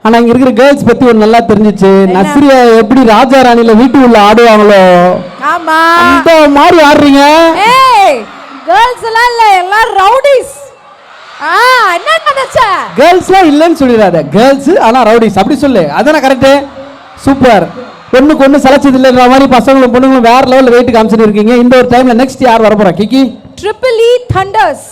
ஆனா இங்க இருக்கிற கேர்ள்ஸ் பத்தி ஒரு நல்லா தெரிஞ்சிச்சு. நஸ்ரியா எப்படி ராஜா ராணில வீட்டு உள்ள ஆடுவாங்களோ ஆமா அந்த மாதிரி ஆடுறீங்க. ஏய் கேர்ள்ஸ் எல்லாம் இல்ல, எல்லாம் ரவுடிஸ். என்ன நினைச்ச? கேர்ள்ஸ்லாம் இல்லைன்னு சொல்லிடாத, கேர்ள்ஸ் ஆனா ரவுடிஸ் அப்படி சொல்லு. அதானே கரெக்ட். சூப்பர். பொண்ணுக்கு ஒண்ணு சலைச்சது இல்லைன்ற மாதிரி பசங்களும் பொண்ணுங்களும் வேற லெவல்ல வெயிட் காமிச்சிட்டு இருக்கீங்க. இந்த ஒரு டைம்ல நெக்ஸ்ட் யார் வர போறா? கிக்கி ட்ரிபிள் இ தண்டர்ஸ்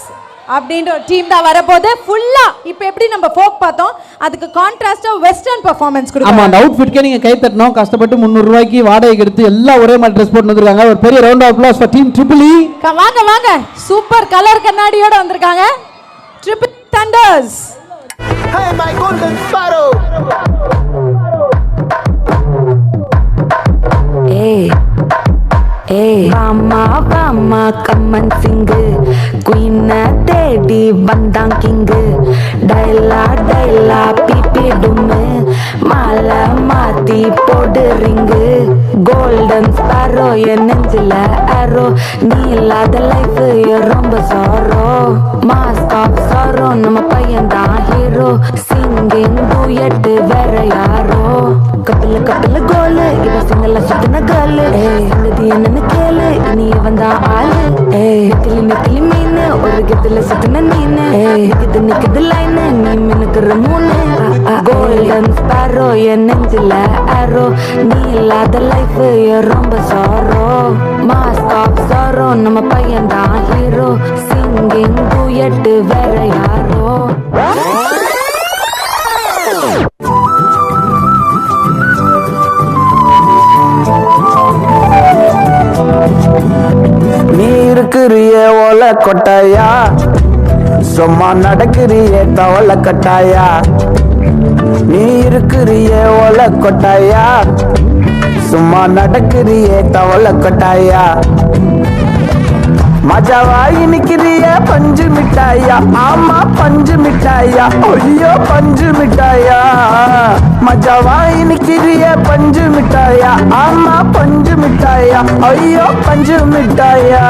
அப்படின்ற ஒரு டீம் தான் வரப்போகுது. ஃபுல்லா இப்போ எப்படி நம்ம ஃபோக் பார்த்தோம், அதுக்கு கான்ட்ராஸ்டா வெஸ்டர்ன் பெர்ஃபார்மன்ஸ் கொடுக்கும். ஆமா, அந்த அவுட்ஃபிட்க்கே நீங்க கை தட்டணும். கஷ்டப்பட்டு 300 ரூபாய்க்கு வாடகைக்கு எடுத்து எல்லாம் ஒரே மாதிரி ட்ரெஸ் போட்டு வந்திருக்காங்க. ஒரு பெரிய round of applause for team triple E. வாங்க வாங்க, சூப்பர் கலர் கண்ணாடியோட வந்திருக்காங்க triple thunders. Hey my golden sparrow. Hey வாமா வாமா கம்மன் சிங்கு குயினை தேடி வந்தான் கிங்கு. டைலா டைலா பிபி டும்மு மாலை மாத்தி போடு ரிங்கு. கோல்டன் ஸ்பாரோ என் நெஞ்சில அரோ, நீ இல்லாத லைஃப் ரொம்ப சாரோ. மாஸ்க் ஆஃப் சாரோ நம்ம பையன்தான் ஹீரோ. சிங்கிங் டூயட் வேற யாரோ. கப்பல கப்பல கோலு இவ சிங்கல சுத்தின கேர்ளு. சங்கதி என்னன்னு கேளு, இனி வந்தான் ஆளு. நெக்கிலி நெக்கிலி மீனு ஒரு கிதுல சுத்தின நீனு. நிக்குது நிக்குது லைனு நீ மினுக்குற மூணு. கோல்டன் ஸ்பாரோ என் நெஞ்சில அரோ, நீ இல்லாத லைஃப் ரொம்ப சாரோ. மாஸ்க் ஆஃப் சாரோ நம்ம பையன்தான் ஹீரோ. சிங்கிங் டூயட் வேற யாரோ. நீ இருக்கிறிய ஓலை கொட்டாயா, சும்மா நடக்கிறிய தவளை கட்டாயா. நீ இருக்கிறிய ஓலை கொட்டாயா, சும்மா நடக்கிறிய தவளை கட்டாயா. மஜாவாய் நிக்கிறிய பஞ்சு மிட்டாயா, ஆமா பஞ்சு மிட்டாயா, ஐயோ பஞ்சு மிட்டாயா. மஜாவாய் நிக்கிறிய பஞ்சு மிட்டாயா, ஆமா பஞ்சு மிட்டாயா, ஐயோ பஞ்சு மிட்டாயா.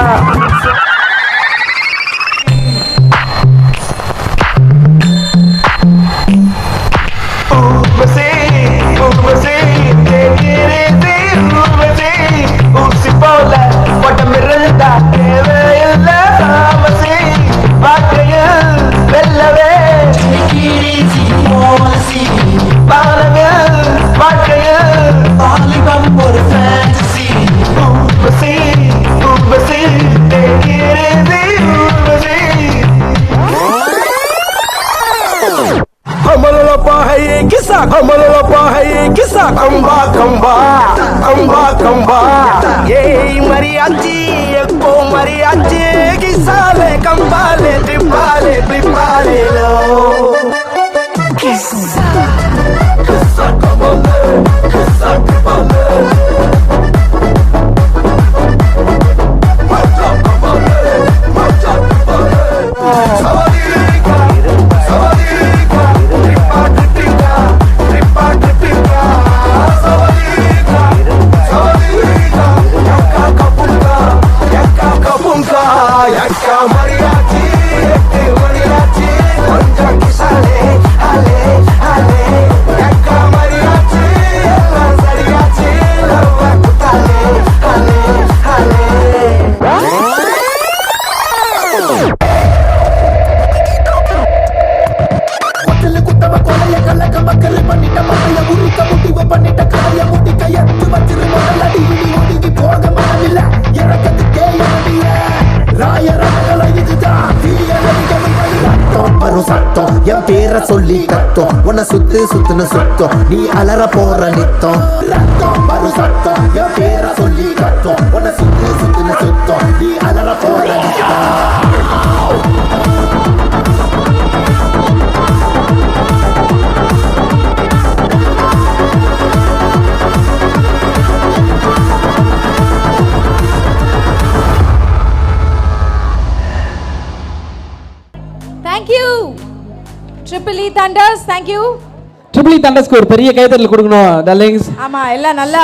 Mariachi, ecco mariachi, chi sale, campale, tripale, tripale, lo. Chissà, chissà come me, chissà come me. Mangia come me, mangia come me. Savadica, savadica, trippa trippa, trippa trippa. Savadica, savadica, yakka kapunga, yakka mariachi, mariachi, manja kisale, ale, ale, yakka mariachi, mariachi, lava kutale, ale, ale. Kutale kutama kolaya kalaka makale panita makaya urika mutiwa panita kaya mutika yattu vachire modala dini odigi poga manilla yarakadike yandiya raya ragala idida tiya nadiga ரத்தம் வரும் சத்தம் என் பேரை சொல்லி கத்தம் உன்னை சுத்து சுத்துன்னு சுத்தம் நீ அலற போற நித்தம். ரத்தம் வரும் சத்தம் என் பேரை சொல்லி கத்தம் உன்னை சுத்து சுத்துன்னு சுத்தம் நீ அலற போற நித்தம். Thank you Triple E Thunders, thank you. Triple E தண்டர்ஸ்க்கு ஒரு பெரிய கைத்தட்டல் கொடுக்கணும் டார்லிங்ஸ். ஆமா எல்லாம் நல்லா